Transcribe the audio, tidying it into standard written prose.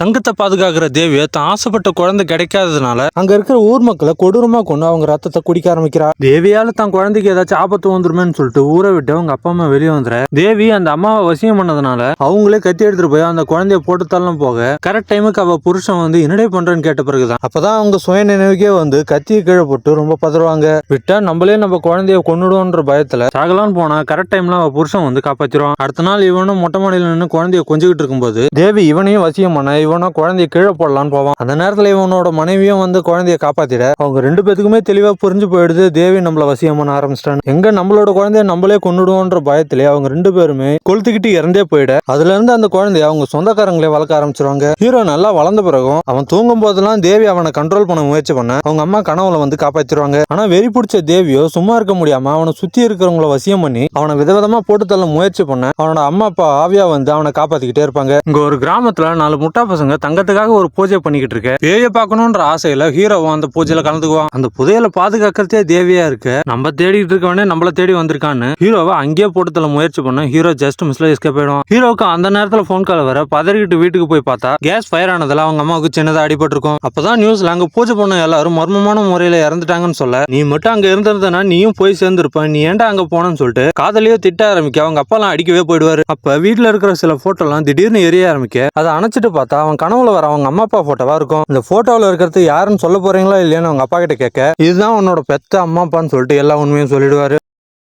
தங்கத்தை பாதுகாக்கிற தேவியை தான் ஆசைப்பட்ட குழந்தை கிடைக்காததுனால அங்க இருக்கிற ஊர் மக்களை கொடூரமா கொண்டு அவங்க ரத்தத்தை குடிக்க ஆரம்பிக்கிறா. தேவியால தான் குழந்தைக்கு ஏதாச்சும் ஆபத்து வந்துருமேன்னு சொல்லிட்டு ஊரை விட்டு அவங்க அப்பா அம்மா வெளியே வந்துற தேவி அந்த அம்மாவை வசியம் பண்ணதுனால அவங்களே கத்தி எடுத்துட்டு போய் அந்த குழந்தைய போட்டு தள்ளம் போக கரெக்ட் டைமுக்கு அவ புருஷன் வந்து என்னடே பண்றேன்னு கேட்ட பிறகுதான் அப்பதான் அவங்க சுய நினைவுக்கே வந்து கத்தியை கீழே போட்டு ரொம்ப பதறுவாங்க. விட்டா நம்மளே நம்ம குழந்தைய கொன்னுடுவோன்ற பயத்துல சாகலான்னு போனா கரெக்ட் டைம்ல அவ புருஷன் வந்து காப்பாத்திடுவான். அடுத்த நாள் இவனும் மொட்டை மாடியில நின்று குழந்தைய கொஞ்சிக்கிட்டு இருக்கும்போது தேவி இவனையும் வசியம் பண்ண இவனும் குழந்தைய கீழே போடலான்னு போவான். அந்த நேரத்துல இவனோட மனைவியும் வந்து குழந்தைய காப்பாத்திட அவங்க ரெண்டு பேத்துக்குமே தெளிவா புரிஞ்சு போயிடுது தேவி நம்மள வசியம் பண்ண ஆரம்பிச்சிட்டான். எங்க நம்மளோட குழந்தைய நம்மளே கொண்டுடுவோன்ற பயத்திலே அவங்க ரெண்டு பேருமே கொளுத்துக்கிட்டு இறந்தே போயிட அதுல இருந்து அந்த குழந்தைய அவங்க சொந்தக்காரங்களே வளர்க்க ஆரம்பிச்சிருவாங்க. ஹீரோ நல்லா வளர்ந்த பிறகும் அவன் தூங்கும் போதெல்லாம் தேவி அவனை கண்ட்ரோல் பண்ண முயற்சி பண்ண அவங்க அம்மா கனவுல வந்து காப்பாத்திடுவாங்க. ஆனா வெறி பிடிச்ச தேவியோ சும்மா இருக்க முடியாம அவனை சுத்தி இருக்கிறவங்கள வசியம் பண்ணி அவனை விதவிதமா போட்டு தள்ள முயற்சி பண்ண அவனோட அம்மா அப்பா ஆவியா வந்து அவனை காப்பாத்திக்கிட்டே இருப்பாங்க. இங்க ஒரு கிராமத்துல 4 முட்டா பசங்க தங்கத்துக்காக ஒரு பூஜை பண்ணிக்கிட்டு இருக்க தேவியை பார்க்கணும்ன்ற ஆசையில ஹீரோவும் அந்த பூஜையில கலந்துக்குவான். அந்த புதையலை பாதுகாக்கிறதே தேவியா இருக்கு. நம்ம தேடிட்டு இருக்கவனே நம்மள தேடி வந்திருக்கான்னு ஹீரோவை அங்கேயே போட்டு தள்ள முயற்சி பண்ண ஹீரோ ஜஸ்ட் மிஸ்ல எஸ்கேப் ஆயிடும். ஹீரோக்கு அந்த நேரத்துல போன் கால் வர பதறிக்கிட்டு வீட்டுக்கு போய் பார்த்தா கேஸ் ஃபயர் ஆனதுல அவங்க அம்மாவுக்கு சின்னதா அடிபட்டு இருக்கும். அப்பதான் நியூஸ்ல அங்க பூஜை பண்ண எல்லாரும் மர்மமான முறையில இறந்துட்டாங்கன்னு சொல்ல நீ மட்டும் அங்க இருந்திருந்தனா நீயும் போய் சேர்ந்திருப்ப நீ ஏன்டா அங்க போனன்னு சொல்லிட்டு காதலியோ திட்ட ஆரம்பிக்க அவங்க அப்பா எல்லாம் அடிக்கவே போயிடுவாரு. அப்ப வீட்டுல இருக்கிற சில போட்டோ எல்லாம் திடீர்னு எரிய ஆரம்பிக்க அதை அணைச்சிட்டு பார்த்தா அவன் கனவுல வர அவங்க அம்மா அப்பா போட்டோவா இருக்கும். இந்த போட்டோவில் இருக்கிறது யாருன்னு சொல்ல போறீங்களா இல்லையான்னு அவங்க அப்பா கிட்ட கேட்க இதுதான் உன்னோட பெத்த அம்மா அப்பான்னு சொல்லிட்டு எல்லா உண்மையும் சொல்லிடுவாரு.